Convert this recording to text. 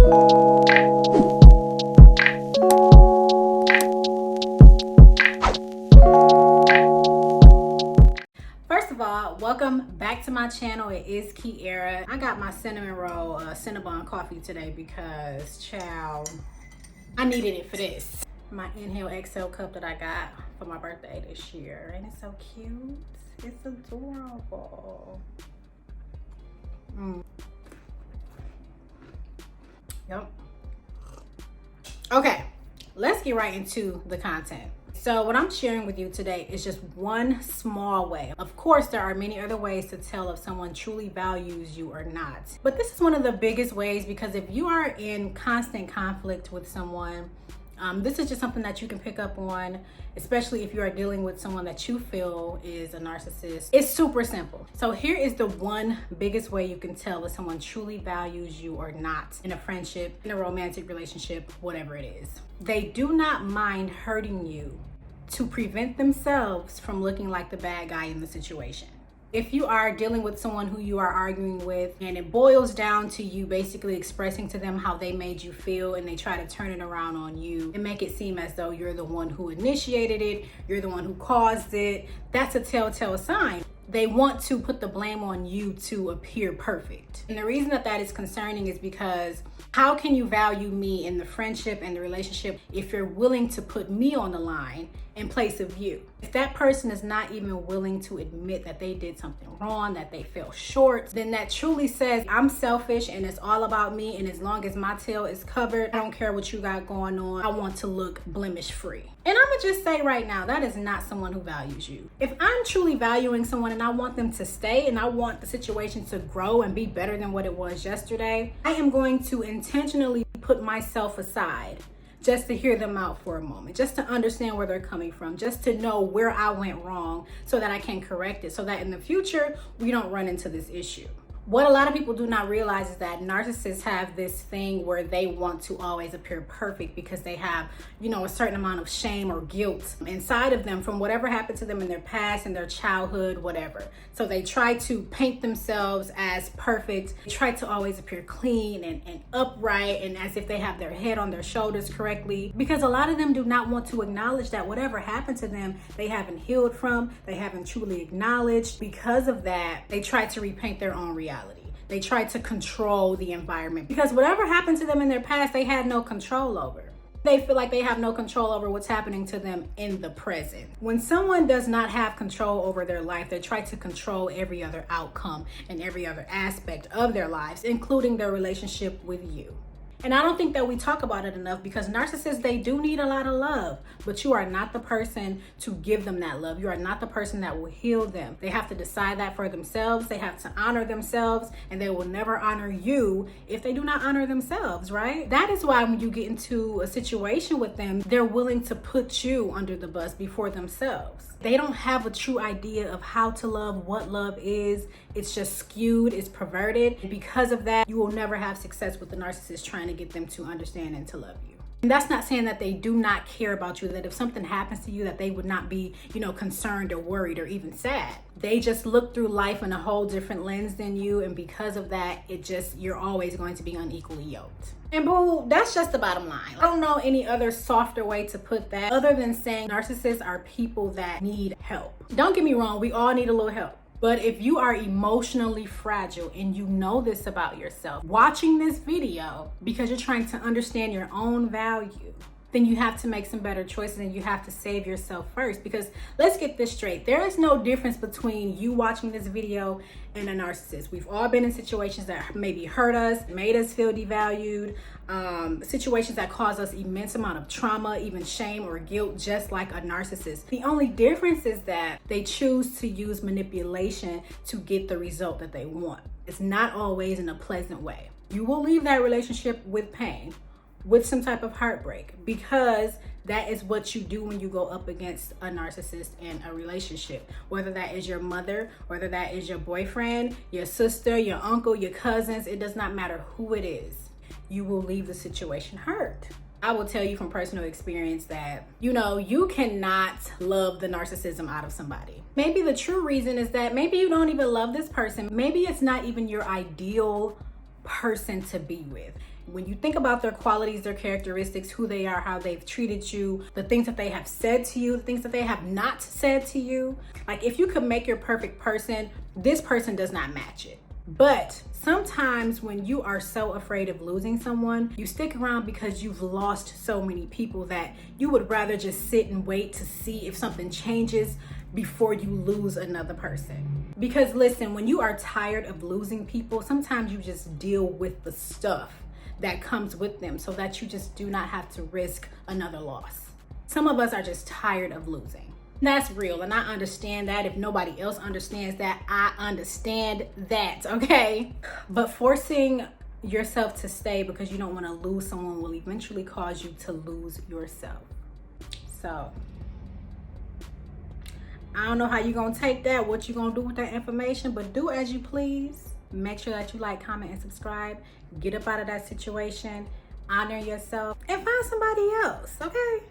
First of all, welcome back to my channel. It is Kiera. I got my cinnamon roll Cinnabon coffee today because, child, I needed it for this. My Inhale Exhale cup that I got for my birthday this year. And it's so cute. It's adorable. Yep. Okay, let's get right into the content. So what I'm sharing with you today is just one small way. Of course, there are many other ways to tell if someone truly values you or not. But this is one of the biggest ways, because if you are in constant conflict with someone, this is just something that you can pick up on, especially if you are dealing with someone that you feel is a narcissist. It's super simple. So here is the one biggest way you can tell if someone truly values you or not in a friendship, in a romantic relationship, whatever it is. They do not mind hurting you to prevent themselves from looking like the bad guy in the situation. If you are dealing with someone who you are arguing with and it boils down to you basically expressing to them how they made you feel, and they try to turn it around on you and make it seem as though you're the one who initiated it, you're the one who caused it, that's a telltale sign. They want to put the blame on you to appear perfect. And the reason that that is concerning is because how can you value me in the friendship and the relationship if you're willing to put me on the line in place of you? If that person is not even willing to admit that they did something wrong, that they fell short, then that truly says I'm selfish and it's all about me, and as long as my tail is covered, I don't care what you got going on. I want to look blemish free. And I'm gonna just say right now, that is not someone who values you. If I'm truly valuing someone and I want them to stay and I want the situation to grow and be better than what it was yesterday, I am going to intentionally put myself aside just to hear them out for a moment, just to understand where they're coming from, just to know where I went wrong so that I can correct it, so that in the future, we don't run into this issue. What a lot of people do not realize is that narcissists have this thing where they want to always appear perfect because they have, a certain amount of shame or guilt inside of them from whatever happened to them in their past, in their childhood, whatever. So they try to paint themselves as perfect, they try to always appear clean and upright and as if they have their head on their shoulders correctly, because a lot of them do not want to acknowledge that whatever happened to them, they haven't healed from, they haven't truly acknowledged. Because of that, they try to repaint their own reality. They try to control the environment because whatever happened to them in their past, they had no control over. They feel like they have no control over what's happening to them in the present. When someone does not have control over their life, they try to control every other outcome and every other aspect of their lives, including their relationship with you. And I don't think that we talk about it enough, because narcissists, they do need a lot of love, but you are not the person to give them that love. You are not the person that will heal them. They have to decide that for themselves. They have to honor themselves, and they will never honor you if they do not honor themselves, right? That is why when you get into a situation with them, they're willing to put you under the bus before themselves. They don't have a true idea of how to love, what love is. It's just skewed, it's perverted. And because of that, you will never have success with the narcissist trying to get them to understand and to love you. And that's not saying that they do not care about you, that if something happens to you, that they would not be, concerned or worried or even sad. They just look through life in a whole different lens than you. And because of that, you're always going to be unequally yoked. And boo, that's just the bottom line. I don't know any other softer way to put that other than saying narcissists are people that need help. Don't get me wrong, we all need a little help. But if you are emotionally fragile and you know this about yourself, watching this video because you're trying to understand your own value, then you have to make some better choices and you have to save yourself first. Because let's get this straight. There is no difference between you watching this video and a narcissist. We've all been in situations that maybe hurt us, made us feel devalued, situations that cause us immense amount of trauma, even shame or guilt, just like a narcissist. The only difference is that they choose to use manipulation to get the result that they want. It's not always in a pleasant way. You will leave that relationship with pain, with some type of heartbreak, because that is what you do when you go up against a narcissist in a relationship. Whether that is your mother, whether that is your boyfriend, your sister, your uncle, your cousins, it does not matter who it is. You will leave the situation hurt. I will tell you from personal experience that, you cannot love the narcissism out of somebody. Maybe the true reason is that maybe you don't even love this person. Maybe it's not even your ideal person to be with. When you think about their qualities, their characteristics, who they are, how they've treated you, the things that they have said to you, the things that they have not said to you, like if you could make your perfect person, this person does not match it. But sometimes when you are so afraid of losing someone, you stick around because you've lost so many people that you would rather just sit and wait to see if something changes before you lose another person. Because listen, when you are tired of losing people, sometimes you just deal with the stuff that comes with them so that you just do not have to risk another loss. Some of us are just tired of losing. That's real, and I understand that. If nobody else understands that, I understand that, okay? But forcing yourself to stay because you don't want to lose someone will eventually cause you to lose yourself. So I don't know how you're gonna take that, what you're gonna do with that information, but do as you please. Make sure that you like, comment, and subscribe. Get up out of that situation, honor yourself, and find somebody else, okay?